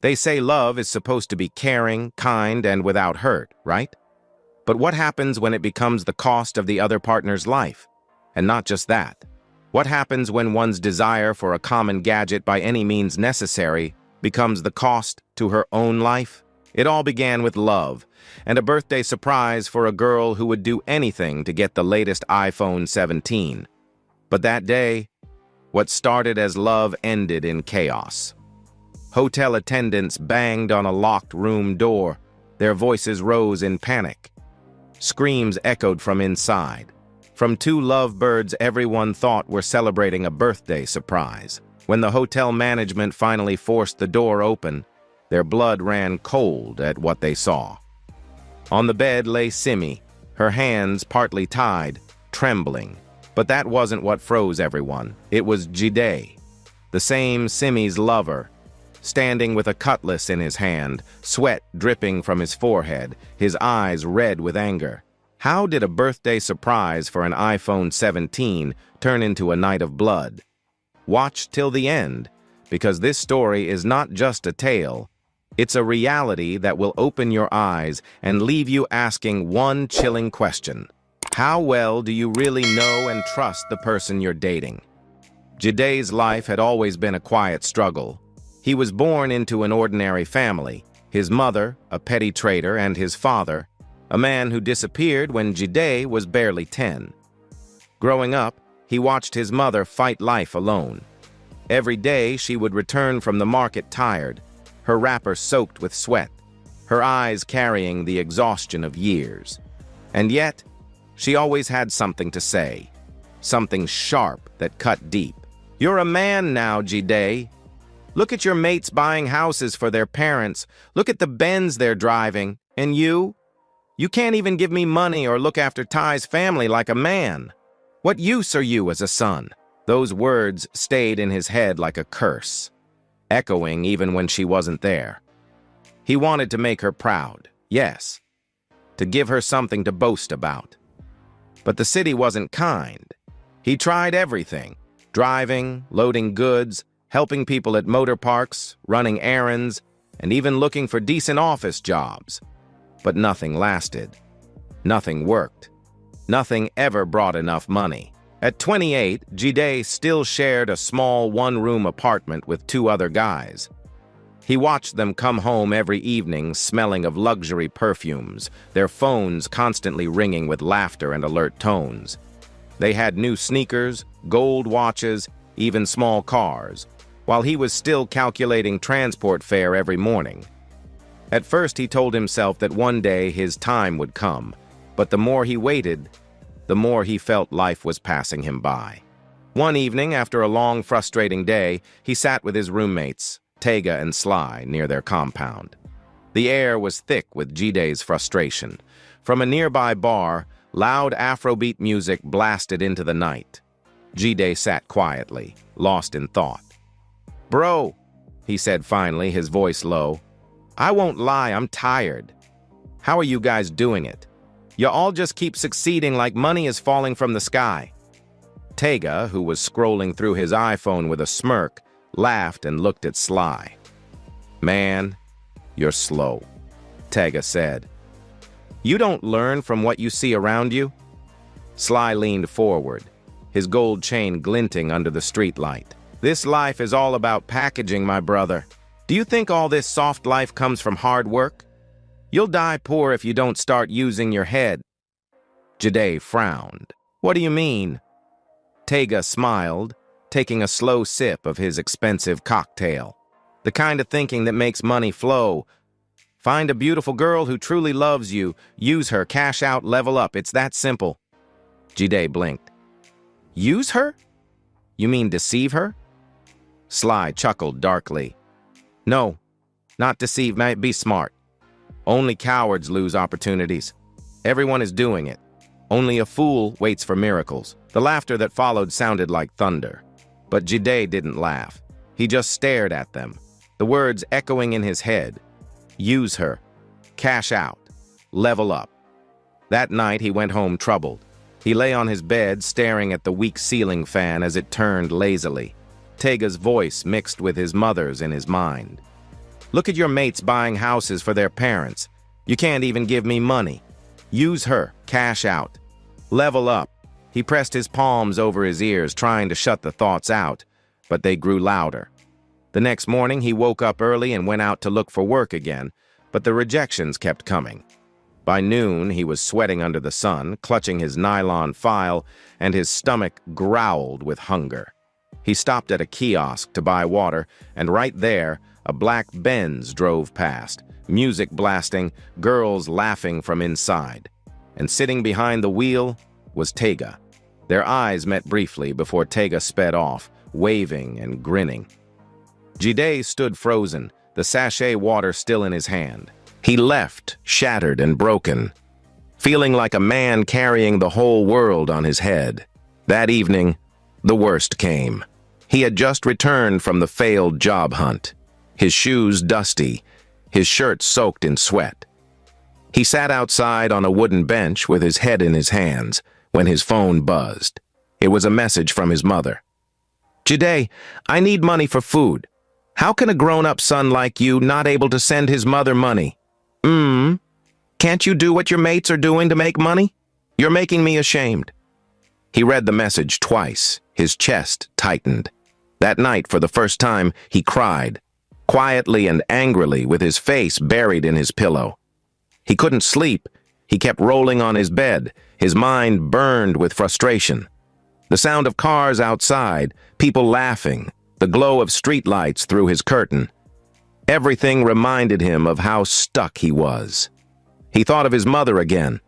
They say love is supposed to be caring, kind, and without hurt, right? But what happens when it becomes the cost of the other partner's life? And not just that. What happens when one's desire for a common gadget by any means necessary becomes the cost to her own life? It all began with love, and a birthday surprise for a girl who would do anything to get the latest iPhone 17. But that day, what started as love ended in chaos. Hotel attendants banged on a locked room door. Their voices rose in panic. Screams echoed from inside. From two lovebirds everyone thought were celebrating a birthday surprise. When the hotel management finally forced the door open, their blood ran cold at what they saw. On the bed lay Simi, her hands partly tied, trembling. But that wasn't what froze everyone. It was Jide, the same Simi's lover, standing with a cutlass in his hand, sweat dripping from his forehead, his eyes red with anger. How did a birthday surprise for an iPhone 17 turn into a night of blood? Watch till the end, because this story is not just a tale. It's a reality that will open your eyes and leave you asking one chilling question. How well do you really know and trust the person you're dating? Jide's life had always been a quiet struggle. He was born into an ordinary family, his mother, a petty trader, and his father, a man who disappeared when Jide was barely 10. Growing up, he watched his mother fight life alone. Every day, she would return from the market tired, her wrapper soaked with sweat, her eyes carrying the exhaustion of years. And yet, she always had something to say, something sharp that cut deep. "You're a man now, Jide. Look at your mates buying houses for their parents. Look at the Benz they're driving. And you? You can't even give me money or look after Ty's family like a man. What use are you as a son?" Those words stayed in his head like a curse, echoing even when she wasn't there. He wanted to make her proud, yes, to give her something to boast about. But the city wasn't kind. He tried everything: driving, loading goods, helping people at motor parks, running errands, and even looking for decent office jobs. But nothing lasted. Nothing worked. Nothing ever brought enough money. At 28, Jide still shared a small one-room apartment with two other guys. He watched them come home every evening smelling of luxury perfumes, their phones constantly ringing with laughter and alert tones. They had new sneakers, gold watches, even small cars, while he was still calculating transport fare every morning. At first, he told himself that one day his time would come, but the more he waited, the more he felt life was passing him by. One evening, after a long, frustrating day, he sat with his roommates, Tega and Sly, near their compound. The air was thick with Jide's frustration. From a nearby bar, loud Afrobeat music blasted into the night. Jide sat quietly, lost in thought. "Bro," he said finally, his voice low, "I won't lie, I'm tired. How are you guys doing it? You all just keep succeeding like money is falling from the sky." Tega, who was scrolling through his iPhone with a smirk, laughed and looked at Sly. "Man, you're slow," Tega said. "You don't learn from what you see around you?" Sly leaned forward, his gold chain glinting under the streetlight. "This life is all about packaging, my brother. Do you think all this soft life comes from hard work? You'll die poor if you don't start using your head." Jide frowned. "What do you mean?" Tega smiled, taking a slow sip of his expensive cocktail. "The kind of thinking that makes money flow. Find a beautiful girl who truly loves you, use her, cash out, level up. It's that simple." Jide blinked. "Use her? You mean deceive her?" Sly chuckled darkly. "No, not deceive, might be smart. Only cowards lose opportunities. Everyone is doing it. Only a fool waits for miracles." The laughter that followed sounded like thunder. But Jide didn't laugh. He just stared at them, the words echoing in his head. Use her. Cash out. Level up. That night, he went home troubled. He lay on his bed, staring at the weak ceiling fan as it turned lazily. Tega's voice mixed with his mother's in his mind. Look at your mates buying houses for their parents. You can't even give me money. Use her, cash out. Level up. He pressed his palms over his ears, trying to shut the thoughts out, but they grew louder. The next morning, he woke up early and went out to look for work again, but the rejections kept coming. By noon, he was sweating under the sun, clutching his nylon file, and his stomach growled with hunger. He stopped at a kiosk to buy water, and right there, a black Benz drove past, music blasting, girls laughing from inside. And sitting behind the wheel was Tega. Their eyes met briefly before Tega sped off, waving and grinning. Jide stood frozen, the sachet water still in his hand. He left, shattered and broken, feeling like a man carrying the whole world on his head. That evening, the worst came. He had just returned from the failed job hunt, his shoes dusty, his shirt soaked in sweat. He sat outside on a wooden bench with his head in his hands when his phone buzzed. It was a message from his mother. "Jide, I need money for food. How can a grown-up son like you not able to send his mother money? Can't you do what your mates are doing to make money? You're making me ashamed." He read the message twice. His chest tightened. That night, for the first time, he cried, quietly and angrily, with his face buried in his pillow. He couldn't sleep. He kept rolling on his bed. His mind burned with frustration. The sound of cars outside, people laughing, the glow of streetlights through his curtain. Everything reminded him of how stuck he was. He thought of his mother again,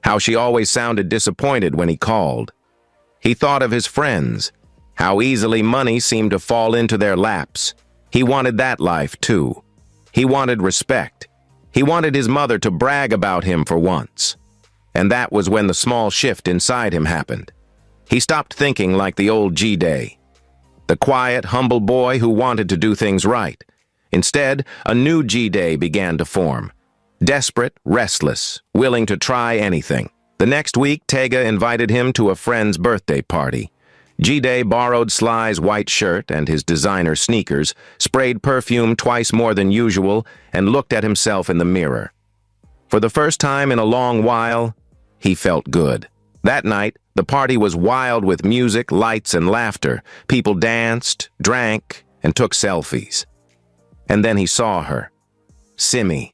how she always sounded disappointed when he called. He thought of his friends, how easily money seemed to fall into their laps. He wanted that life too. He wanted respect. He wanted his mother to brag about him for once. And that was when the small shift inside him happened. He stopped thinking like the old Jide, the quiet, humble boy who wanted to do things right. Instead, a new Jide began to form. Desperate, restless, willing to try anything. The next week, Tega invited him to a friend's birthday party. Jide borrowed Sly's white shirt and his designer sneakers, sprayed perfume twice more than usual, and looked at himself in the mirror. For the first time in a long while, he felt good. That night, the party was wild with music, lights, and laughter. People danced, drank, and took selfies. And then he saw her. Simi,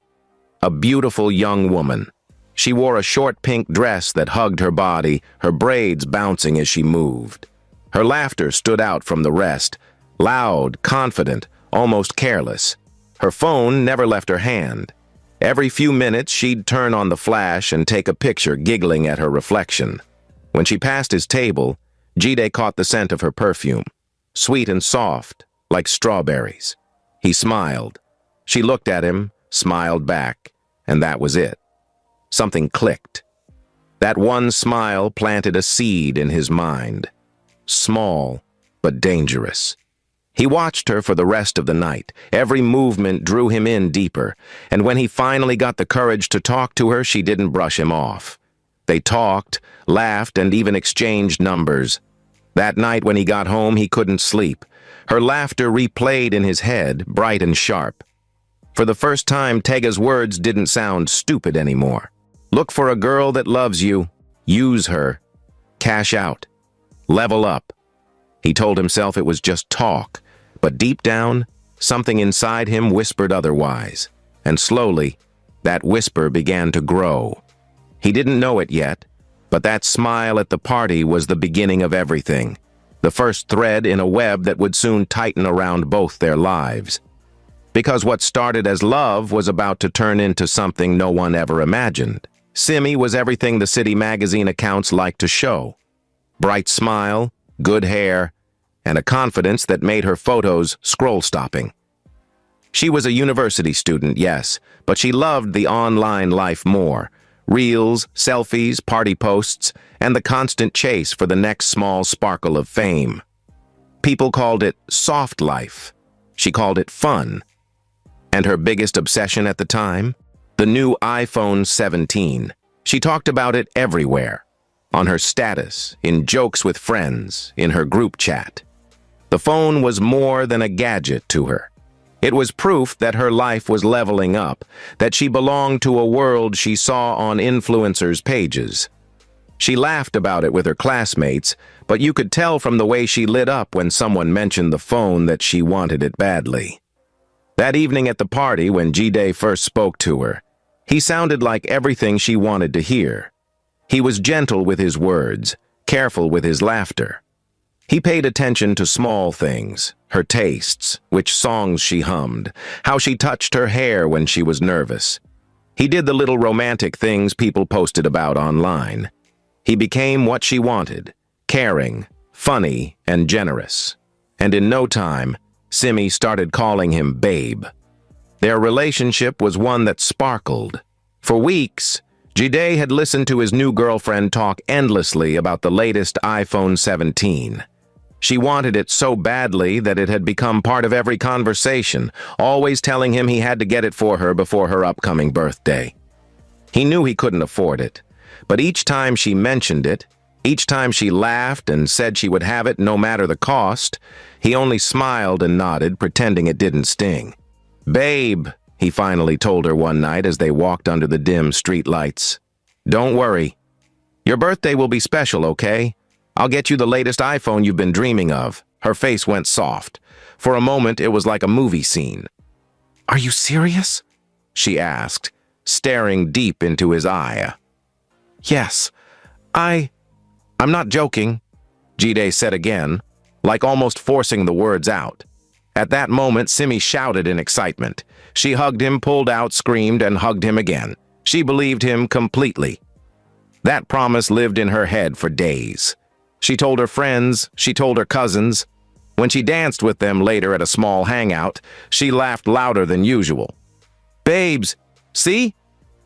a beautiful young woman. She wore a short pink dress that hugged her body, her braids bouncing as she moved. Her laughter stood out from the rest, loud, confident, almost careless. Her phone never left her hand. Every few minutes, she'd turn on the flash and take a picture, giggling at her reflection. When she passed his table, Jide caught the scent of her perfume, sweet and soft, like strawberries. He smiled. She looked at him, smiled back, and that was it. Something clicked. That one smile planted a seed in his mind. Small, but dangerous. He watched her for the rest of the night. Every movement drew him in deeper, and when he finally got the courage to talk to her, she didn't brush him off. They talked, laughed, and even exchanged numbers. That night when he got home, he couldn't sleep. Her laughter replayed in his head, bright and sharp. For the first time, Tega's words didn't sound stupid anymore. Look for a girl that loves you. Use her. Cash out. Level up. He told himself it was just talk, but deep down, something inside him whispered otherwise. And slowly, that whisper began to grow. He didn't know it yet, but that smile at the party was the beginning of everything. The first thread in a web that would soon tighten around both their lives. Because what started as love was about to turn into something no one ever imagined. Simi was everything the city magazine accounts liked to show. Bright smile, good hair, and a confidence that made her photos scroll-stopping. She was a university student, yes, but she loved the online life more. Reels, selfies, party posts, and the constant chase for the next small sparkle of fame. People called it soft life. She called it fun. And her biggest obsession at the time? The new iPhone 17. She talked about it everywhere. On her status, in jokes with friends, in her group chat. The phone was more than a gadget to her. It was proof that her life was leveling up, that she belonged to a world she saw on influencers' pages. She laughed about it with her classmates, but you could tell from the way she lit up when someone mentioned the phone that she wanted it badly. That evening at the party when G-Day first spoke to her, he sounded like everything she wanted to hear. He was gentle with his words, careful with his laughter. He paid attention to small things, her tastes, which songs she hummed, how she touched her hair when she was nervous. He did the little romantic things people posted about online. He became what she wanted, caring, funny, and generous. And in no time, Simi started calling him Babe. Their relationship was one that sparkled. For weeks, G-Day had listened to his new girlfriend talk endlessly about the latest iPhone 17. She wanted it so badly that it had become part of every conversation, always telling him he had to get it for her before her upcoming birthday. He knew he couldn't afford it, but each time she mentioned it, each time she laughed and said she would have it no matter the cost, he only smiled and nodded, pretending it didn't sting. "Babe," he finally told her one night as they walked under the dim street lights. "Don't worry. Your birthday will be special, okay? I'll get you the latest iPhone you've been dreaming of." Her face went soft. For a moment, it was like a movie scene. "Are you serious?" she asked, staring deep into his eye. "Yes, I'm not joking," G-Day said again, like almost forcing the words out. At that moment, Simi shouted in excitement. She hugged him, pulled out, screamed, and hugged him again. She believed him completely. That promise lived in her head for days. She told her friends, she told her cousins. When she danced with them later at a small hangout, she laughed louder than usual. "Babes, see?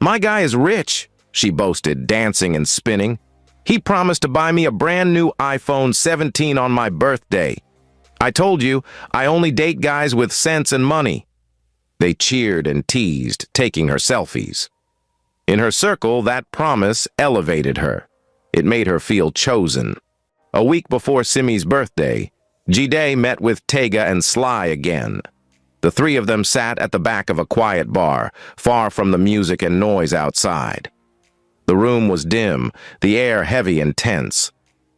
My guy is rich," she boasted, dancing and spinning. "He promised to buy me a brand new iPhone 17 on my birthday. I told you, I only date guys with sense and money." They cheered and teased, taking her selfies. In her circle, that promise elevated her. It made her feel chosen. A week before Simi's birthday, G-Day met with Tega and Sly again. The three of them sat at the back of a quiet bar, far from the music and noise outside. The room was dim, the air heavy and tense.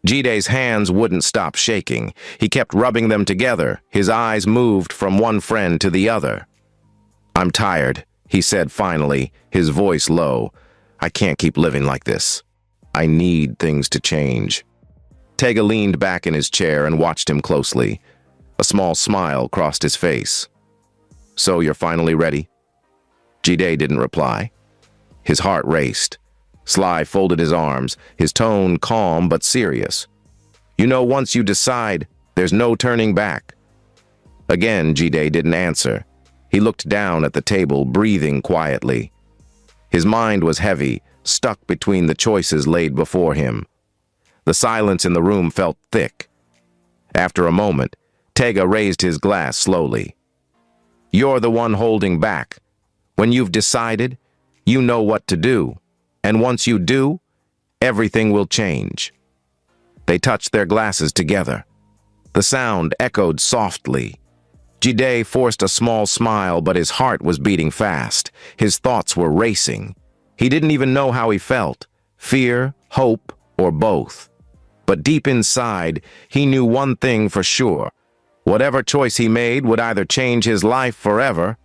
G-Day's hands wouldn't stop shaking. He kept rubbing them together. His eyes moved from one friend to the other. "I'm tired," he said finally, his voice low. "I can't keep living like this. I need things to change." Tega leaned back in his chair and watched him closely. A small smile crossed his face. "So you're finally ready?" G-Day didn't reply. His heart raced. Sly folded his arms, his tone calm but serious. "You know, once you decide, there's no turning back." Again, G-Day didn't answer. He looked down at the table, breathing quietly. His mind was heavy, stuck between the choices laid before him. The silence in the room felt thick. After a moment, Tega raised his glass slowly. "You're the one holding back. When you've decided, you know what to do. And once you do, everything will change." They touched their glasses together. The sound echoed softly. G-Day forced a small smile, but his heart was beating fast. His thoughts were racing. He didn't even know how he felt, fear, hope, or both. But deep inside, he knew one thing for sure. Whatever choice he made would either change his life forever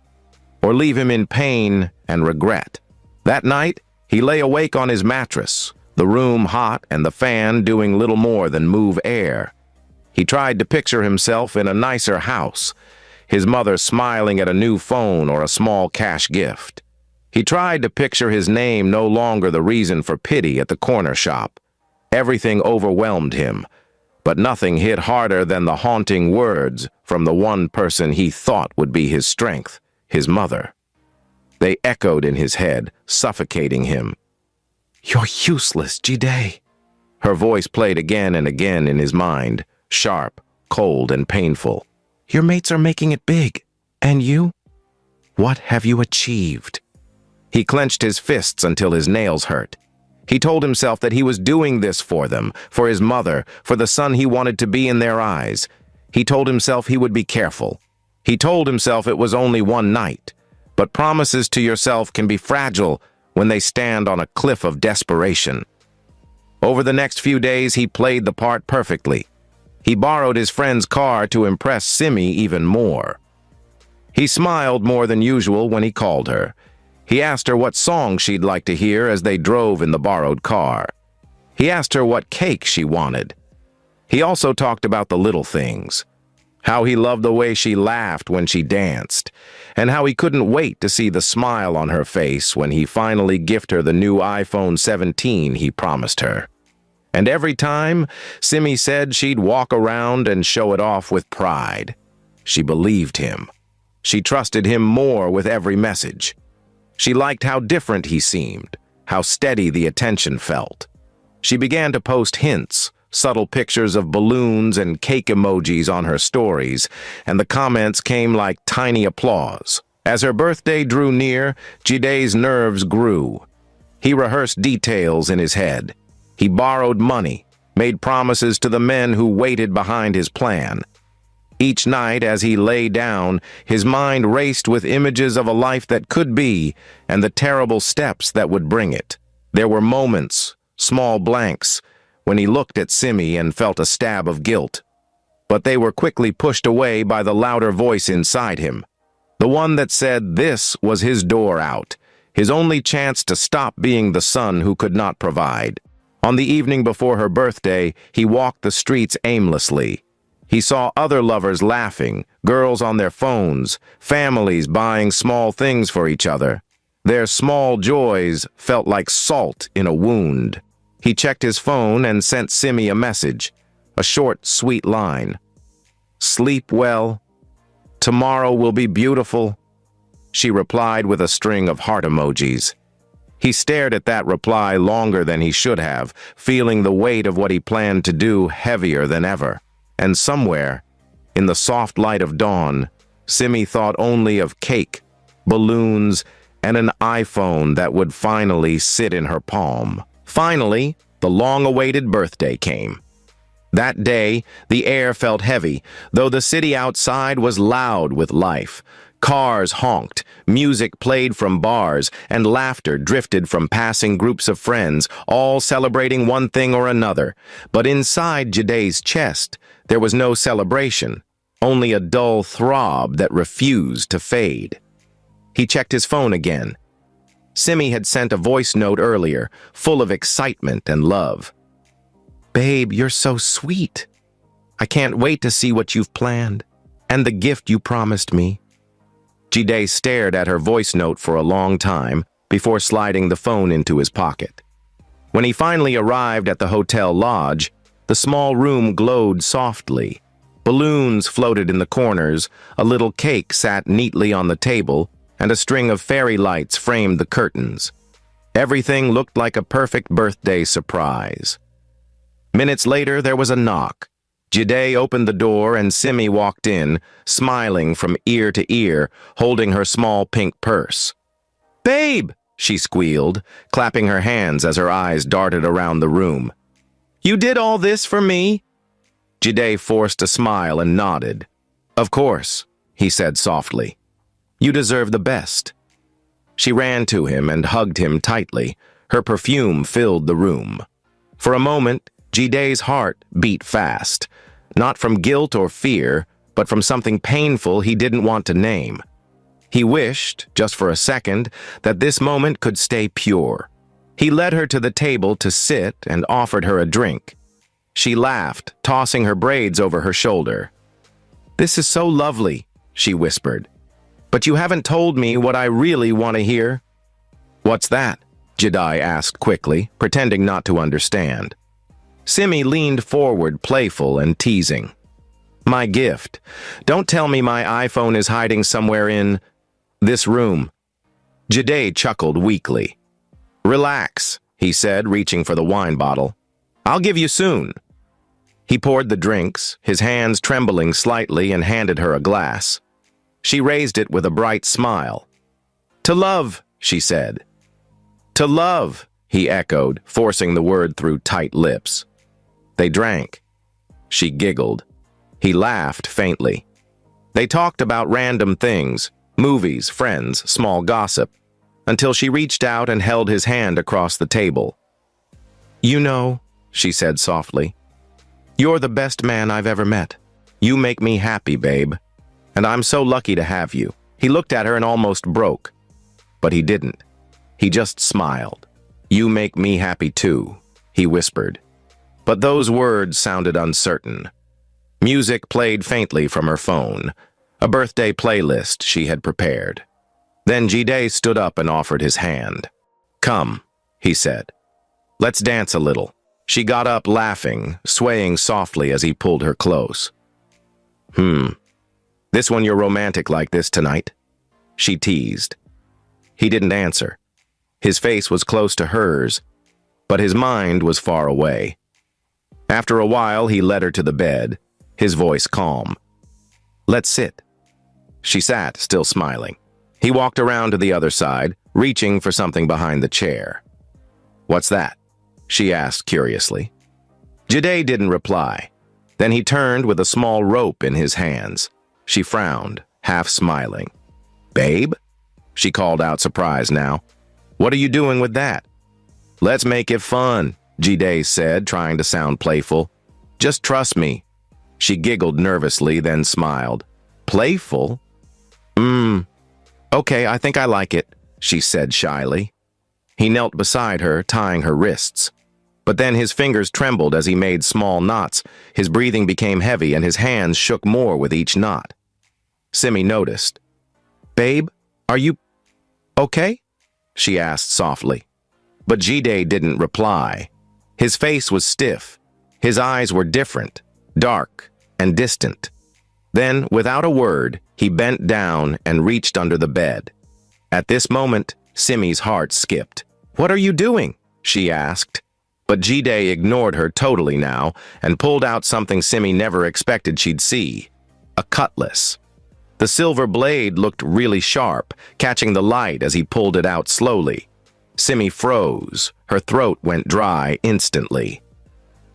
or leave him in pain and regret. That night, he lay awake on his mattress, the room hot and the fan doing little more than move air. He tried to picture himself in a nicer house, his mother smiling at a new phone or a small cash gift. He tried to picture his name no longer the reason for pity at the corner shop. Everything overwhelmed him, but nothing hit harder than the haunting words from the one person he thought would be his strength, his mother. They echoed in his head, suffocating him. "You're useless, G-Day." Her voice played again and again in his mind, sharp, cold, and painful. "Your mates are making it big. And you? What have you achieved?" He clenched his fists until his nails hurt. He told himself that he was doing this for them, for his mother, for the son he wanted to be in their eyes. He told himself he would be careful. He told himself it was only one night, but promises to yourself can be fragile when they stand on a cliff of desperation. Over the next few days, he played the part perfectly. He borrowed his friend's car to impress Simi even more. He smiled more than usual when he called her. He asked her what song she'd like to hear as they drove in the borrowed car. He asked her what cake she wanted. He also talked about the little things, how he loved the way she laughed when she danced, and how he couldn't wait to see the smile on her face when he finally gifted her the new iPhone 17 he promised her. And every time, Simi said she'd walk around and show it off with pride. She believed him. She trusted him more with every message. She liked how different he seemed, how steady the attention felt. She began to post hints, subtle pictures of balloons and cake emojis on her stories, and the comments came like tiny applause. As her birthday drew near, Jide's nerves grew. He rehearsed details in his head. He borrowed money, made promises to the men who waited behind his plan. Each night, as he lay down, his mind raced with images of a life that could be and the terrible steps that would bring it. There were moments, small blanks, when he looked at Simi and felt a stab of guilt. But they were quickly pushed away by the louder voice inside him, the one that said this was his door out, his only chance to stop being the son who could not provide. On the evening before her birthday, he walked the streets aimlessly. He saw other lovers laughing, girls on their phones, families buying small things for each other. Their small joys felt like salt in a wound. He checked his phone and sent Simi a message, a short, sweet line. "Sleep well. Tomorrow will be beautiful." She replied with a string of heart emojis. He stared at that reply longer than he should have, feeling the weight of what he planned to do heavier than ever. And somewhere, in the soft light of dawn, Simi thought only of cake, balloons, and an iPhone that would finally sit in her palm. Finally, the long-awaited birthday came. That day, the air felt heavy, though the city outside was loud with life. Cars honked, music played from bars, and laughter drifted from passing groups of friends, all celebrating one thing or another. But inside Jide's chest, there was no celebration, only a dull throb that refused to fade. He checked his phone again. Simi had sent a voice note earlier, full of excitement and love. "Babe, you're so sweet. I can't wait to see what you've planned, and the gift you promised me." Jide stared at her voice note for a long time before sliding the phone into his pocket. When he finally arrived at the hotel lodge, the small room glowed softly. Balloons floated in the corners, a little cake sat neatly on the table, and a string of fairy lights framed the curtains. Everything looked like a perfect birthday surprise. Minutes later, there was a knock. Jide opened the door and Simi walked in, smiling from ear to ear, holding her small pink purse. "Babe!" she squealed, clapping her hands as her eyes darted around the room. "You did all this for me?" Jide forced a smile and nodded. "Of course," he said softly. "You deserve the best." She ran to him and hugged him tightly. Her perfume filled the room. For a moment, Jide's heart beat fast, not from guilt or fear, but from something painful he didn't want to name. He wished, just for a second, that this moment could stay pure. He led her to the table to sit and offered her a drink. She laughed, tossing her braids over her shoulder. "This is so lovely," she whispered. "But you haven't told me what I really want to hear." "What's that?" Jide asked quickly, pretending not to understand. Simi leaned forward, playful and teasing. "My gift. Don't tell me my iPhone is hiding somewhere in this room." Jide chuckled weakly. "Relax," he said, reaching for the wine bottle. "I'll give you soon." He poured the drinks, his hands trembling slightly, and handed her a glass. She raised it with a bright smile. "To love," she said. "To love," he echoed, forcing the word through tight lips. They drank. She giggled. He laughed faintly. They talked about random things, movies, friends, small gossip, until she reached out and held his hand across the table. "You know," she said softly, "you're the best man I've ever met. You make me happy, babe. And I'm so lucky to have you." He looked at her and almost broke. But he didn't. He just smiled. "You make me happy too," he whispered. But those words sounded uncertain. Music played faintly from her phone, a birthday playlist she had prepared. Then Jide stood up and offered his hand. "Come," he said. "Let's dance a little." She got up laughing, swaying softly as he pulled her close. This one you're romantic like this tonight?" she teased. He didn't answer. His face was close to hers, but his mind was far away. After a while, he led her to the bed, his voice calm. "Let's sit." She sat, still smiling. He walked around to the other side, reaching for something behind the chair. "What's that?" she asked curiously. Jide didn't reply. Then he turned with a small rope in his hands. She frowned, half smiling. "Babe?" she called out, surprised now. "What are you doing with that?" "Let's make it fun," Jide said, trying to sound playful. "Just trust me." She giggled nervously, then smiled. "Playful?" "Okay, I think I like it," she said shyly. He knelt beside her, tying her wrists. But then his fingers trembled as he made small knots. His breathing became heavy and his hands shook more with each knot. Simi noticed. "Babe, are you okay?" she asked softly. But Jide didn't reply. His face was stiff. His eyes were different, dark and distant. Then, without a word, he bent down and reached under the bed. At this moment, Simi's heart skipped. "What are you doing?" she asked. But Jide ignored her totally now and pulled out something Simi never expected she'd see. A cutlass. The silver blade looked really sharp, catching the light as he pulled it out slowly. Simi froze. Her throat went dry instantly.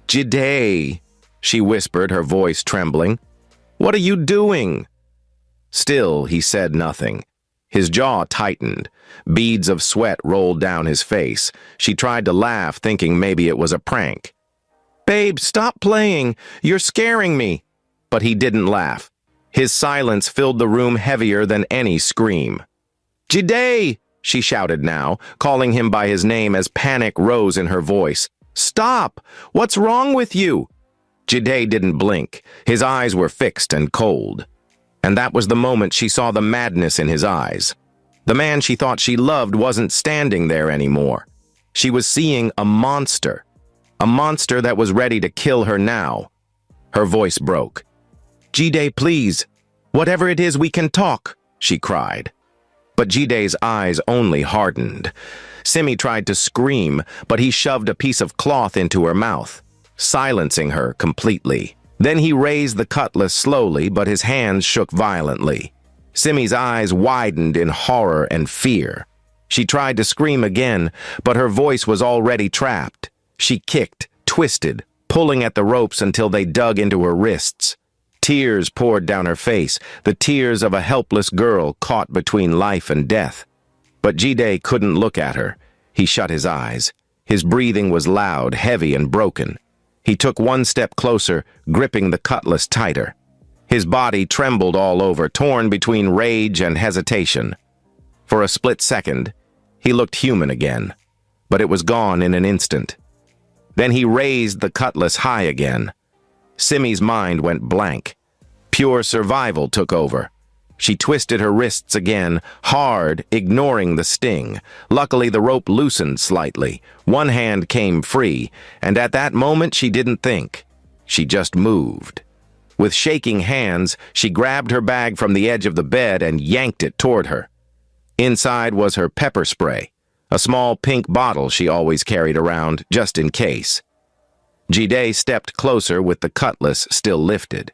"Jide," she whispered, her voice trembling. "What are you doing?" Still, he said nothing. His jaw tightened. Beads of sweat rolled down his face. She tried to laugh, thinking maybe it was a prank. "Babe, stop playing. You're scaring me." But he didn't laugh. His silence filled the room heavier than any scream. "Jide!" she shouted now, calling him by his name as panic rose in her voice. "Stop! What's wrong with you?" Jide didn't blink. His eyes were fixed and cold. And that was the moment she saw the madness in his eyes. The man she thought she loved wasn't standing there anymore. She was seeing a monster that was ready to kill her now. Her voice broke. "Jide, please. Whatever it is, we can talk," she cried. But Jide's eyes only hardened. Simi tried to scream, but he shoved a piece of cloth into her mouth, silencing her completely. Then he raised the cutlass slowly, but his hands shook violently. Simi's eyes widened in horror and fear. She tried to scream again, but her voice was already trapped. She kicked, twisted, pulling at the ropes until they dug into her wrists. Tears poured down her face, the tears of a helpless girl caught between life and death. But Jide couldn't look at her. He shut his eyes. His breathing was loud, heavy, and broken. He took one step closer, gripping the cutlass tighter. His body trembled all over, torn between rage and hesitation. For a split second, he looked human again, but it was gone in an instant. Then he raised the cutlass high again. Simi's mind went blank. Pure survival took over. She twisted her wrists again, hard, ignoring the sting. Luckily, the rope loosened slightly. One hand came free, and at that moment she didn't think. She just moved. With shaking hands, she grabbed her bag from the edge of the bed and yanked it toward her. Inside was her pepper spray, a small pink bottle she always carried around, just in case. Jide stepped closer with the cutlass still lifted.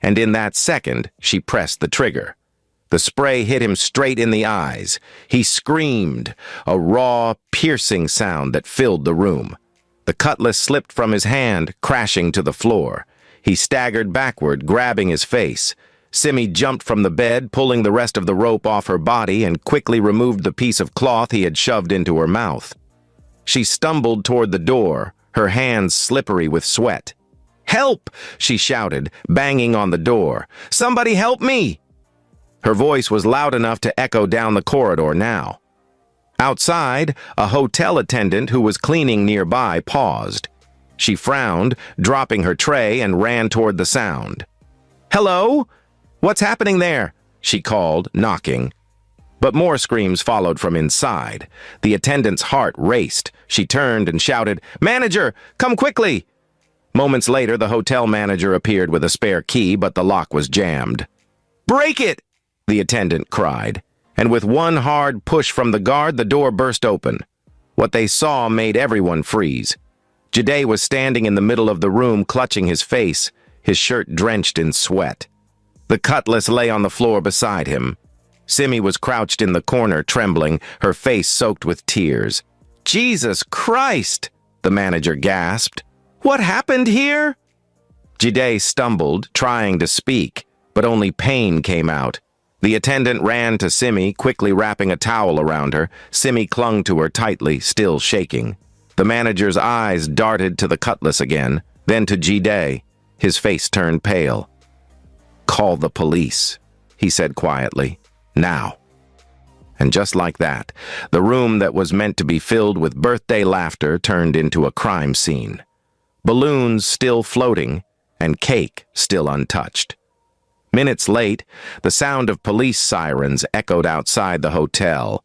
And in that second, she pressed the trigger. The spray hit him straight in the eyes. He screamed, a raw, piercing sound that filled the room. The cutlass slipped from his hand, crashing to the floor. He staggered backward, grabbing his face. Simi jumped from the bed, pulling the rest of the rope off her body, and quickly removed the piece of cloth he had shoved into her mouth. She stumbled toward the door, her hands slippery with sweat. "Help!" she shouted, banging on the door. "Somebody help me!" Her voice was loud enough to echo down the corridor now. Outside, a hotel attendant who was cleaning nearby paused. She frowned, dropping her tray, and ran toward the sound. "Hello? What's happening there?" she called, knocking. But more screams followed from inside. The attendant's heart raced. She turned and shouted, "Manager, come quickly!" Moments later, the hotel manager appeared with a spare key, but the lock was jammed. "Break it!" the attendant cried. And with one hard push from the guard, the door burst open. What they saw made everyone freeze. Jide was standing in the middle of the room, clutching his face, his shirt drenched in sweat. The cutlass lay on the floor beside him. Simi was crouched in the corner, trembling, her face soaked with tears. "Jesus Christ!" the manager gasped. "What happened here?" Jide stumbled, trying to speak, but only pain came out. The attendant ran to Simi, quickly wrapping a towel around her. Simi clung to her tightly, still shaking. The manager's eyes darted to the cutlass again, then to Jide. His face turned pale. "Call the police," he said quietly. "Now." And just like that, the room that was meant to be filled with birthday laughter turned into a crime scene. Balloons still floating, and cake still untouched. Minutes late, the sound of police sirens echoed outside the hotel.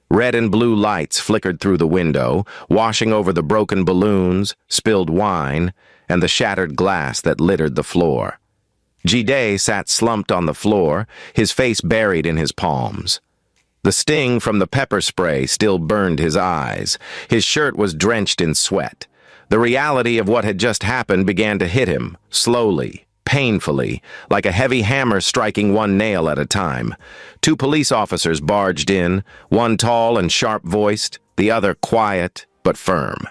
Red and blue lights flickered through the window, washing over the broken balloons, spilled wine, and the shattered glass that littered the floor. Jide sat slumped on the floor, his face buried in his palms. The sting from the pepper spray still burned his eyes. His shirt was drenched in sweat. The reality of what had just happened began to hit him, slowly, painfully, like a heavy hammer striking one nail at a time. Two police officers barged in, one tall and sharp-voiced, the other quiet but firm.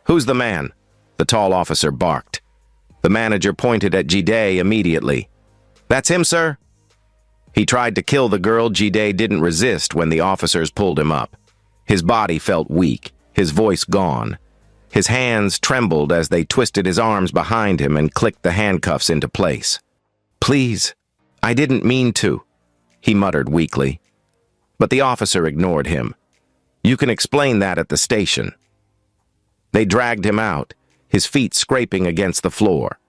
"Who's the man?" the tall officer barked. The manager pointed at Jide immediately. "That's him, sir." He tried to kill the girl. Jide didn't resist when the officers pulled him up. His body felt weak, his voice gone. His hands trembled as they twisted his arms behind him and clicked the handcuffs into place. "Please, I didn't mean to," he muttered weakly. But the officer ignored him. "You can explain that at the station." They dragged him out, his feet scraping against the floor.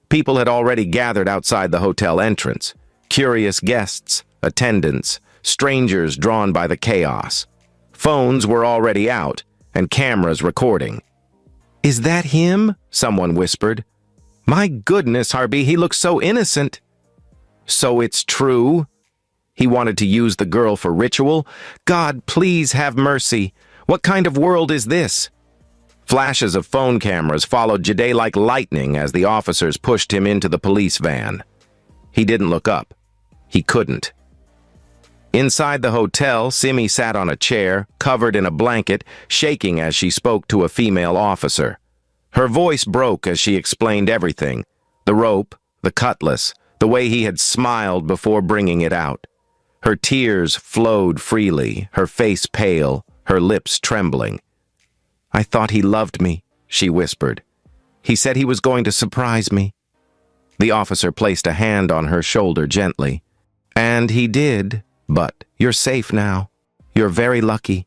People had already gathered outside the hotel entrance. Curious guests, attendants, strangers drawn by the chaos. Phones were already out, and cameras recording. "Is that him?" someone whispered. "My goodness, Harvey, he looks so innocent." "So it's true?" He wanted to use the girl for ritual. "God, please have mercy. What kind of world is this?" Flashes of phone cameras followed Jide like lightning as the officers pushed him into the police van. He didn't look up. He couldn't. Inside the hotel, Simi sat on a chair, covered in a blanket, shaking as she spoke to a female officer. Her voice broke as she explained everything: the rope, the cutlass, the way he had smiled before bringing it out. Her tears flowed freely, her face pale, her lips trembling. "I thought he loved me," she whispered. "He said he was going to surprise me." The officer placed a hand on her shoulder gently. "And he did. But you're safe now. You're very lucky."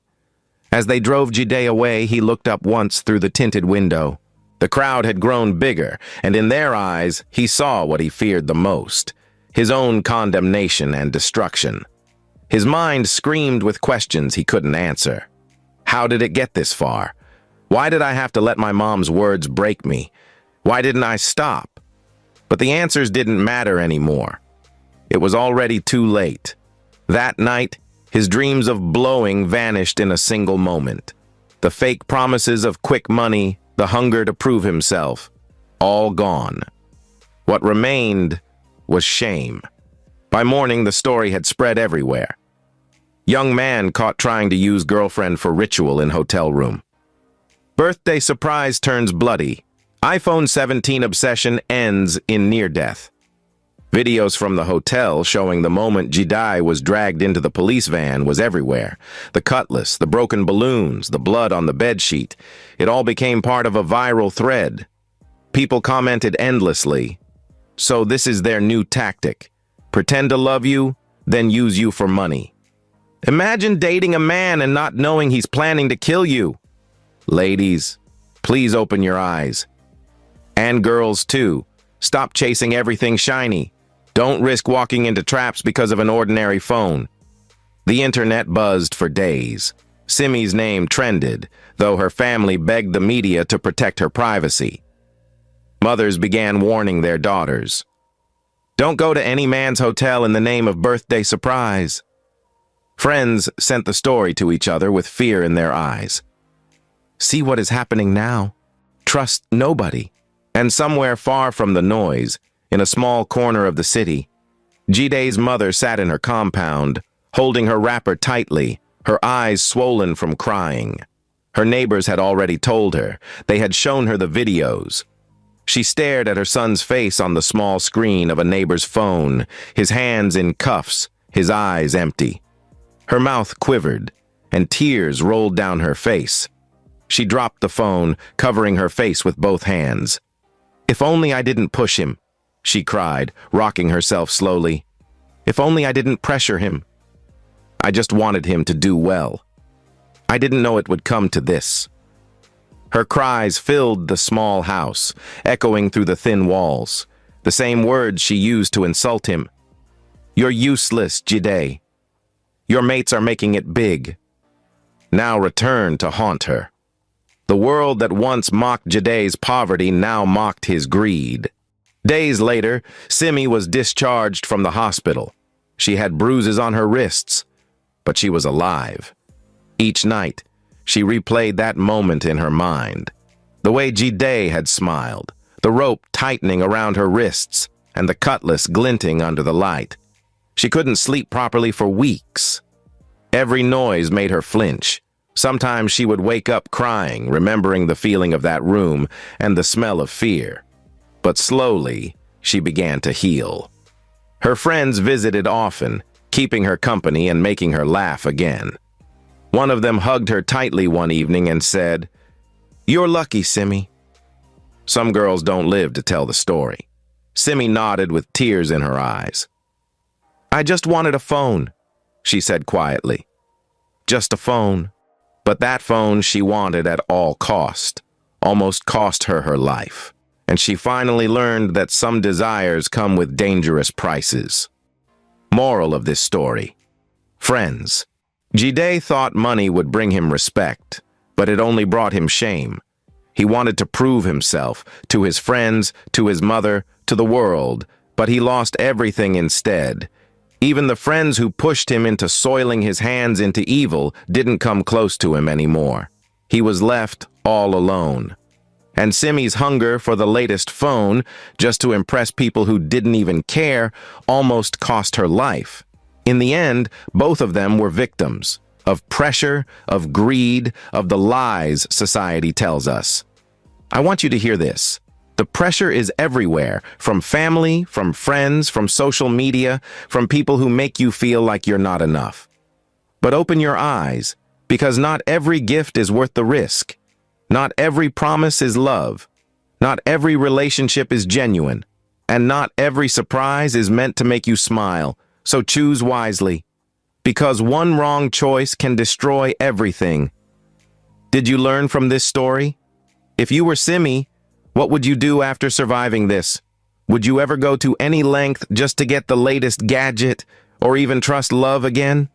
As they drove Jide away, he looked up once through the tinted window. The crowd had grown bigger, and in their eyes, he saw what he feared the most: his own condemnation and destruction. His mind screamed with questions he couldn't answer. How did it get this far? Why did I have to let my mom's words break me? Why didn't I stop? But the answers didn't matter anymore. It was already too late. That night, his dreams of blowing vanished in a single moment. The fake promises of quick money, the hunger to prove himself, all gone. What remained was shame. By morning, the story had spread everywhere. Young man caught trying to use girlfriend for ritual in hotel room. Birthday surprise turns bloody. iPhone 17 obsession ends in near death. Videos from the hotel showing the moment Jidai was dragged into the police van was everywhere. The cutlass, the broken balloons, the blood on the bedsheet. It all became part of a viral thread. People commented endlessly. So this is their new tactic. Pretend to love you, then use you for money. Imagine dating a man and not knowing he's planning to kill you. Ladies, please open your eyes. And girls too. Stop chasing everything shiny. Don't risk walking into traps because of an ordinary phone. The internet buzzed for days. Simi's name trended, though her family begged the media to protect her privacy. Mothers began warning their daughters. Don't go to any man's hotel in the name of birthday surprise. Friends sent the story to each other with fear in their eyes. See what is happening now? Trust nobody. And somewhere far from the noise, in a small corner of the city, Jidai's mother sat in her compound, holding her wrapper tightly, her eyes swollen from crying. Her neighbors had already told her. They had shown her the videos. She stared at her son's face on the small screen of a neighbor's phone, his hands in cuffs, his eyes empty. Her mouth quivered, and tears rolled down her face. She dropped the phone, covering her face with both hands. If only I didn't push him, she cried, rocking herself slowly. If only I didn't pressure him. I just wanted him to do well. I didn't know it would come to this. Her cries filled the small house, echoing through the thin walls, the same words she used to insult him. You're useless, Jidai. Your mates are making it big. Now return to haunt her. The world that once mocked Jidai's poverty now mocked his greed. Days later, Simi was discharged from the hospital. She had bruises on her wrists, but she was alive. Each night, she replayed that moment in her mind. The way Jidai had smiled, the rope tightening around her wrists, and the cutlass glinting under the light. She couldn't sleep properly for weeks. Every noise made her flinch. Sometimes she would wake up crying, remembering the feeling of that room and the smell of fear. But slowly, she began to heal. Her friends visited often, keeping her company and making her laugh again. One of them hugged her tightly one evening and said, "You're lucky, Simi." Some girls don't live to tell the story. Simi nodded with tears in her eyes. "I just wanted a phone," she said quietly. Just a phone. But that phone she wanted at all cost, almost cost her her life. And she finally learned that some desires come with dangerous prices. Moral of this story. Friends, Jidai thought money would bring him respect, but it only brought him shame. He wanted to prove himself, to his friends, to his mother, to the world, but he lost everything instead. Even the friends who pushed him into soiling his hands into evil didn't come close to him anymore. He was left all alone. And Simi's hunger for the latest phone, just to impress people who didn't even care, almost cost her life. In the end, both of them were victims of pressure, of greed, of the lies society tells us. I want you to hear this. The pressure is everywhere, from family, from friends, from social media, from people who make you feel like you're not enough. But open your eyes, because not every gift is worth the risk. Not every promise is love. Not every relationship is genuine. And not every surprise is meant to make you smile. So choose wisely, because one wrong choice can destroy everything. Did you learn from this story? If you were Simi, what would you do after surviving this? Would you ever go to any length just to get the latest gadget, or even trust love again?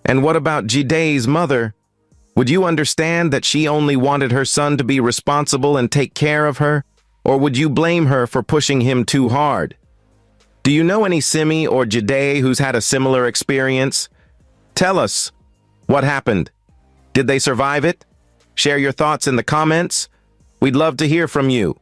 And what about Jidai's mother? Would you understand that she only wanted her son to be responsible and take care of her? Or would you blame her for pushing him too hard? Do you know any Simi or Jidai who's had a similar experience? Tell us. What happened? Did they survive it? Share your thoughts in the comments. We'd love to hear from you.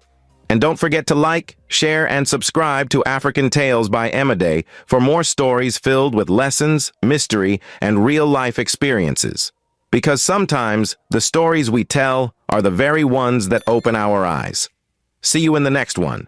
And don't forget to like, share, and subscribe to African Tales by Emiday for more stories filled with lessons, mystery, and real-life experiences. Because sometimes the stories we tell are the very ones that open our eyes. See you in the next one.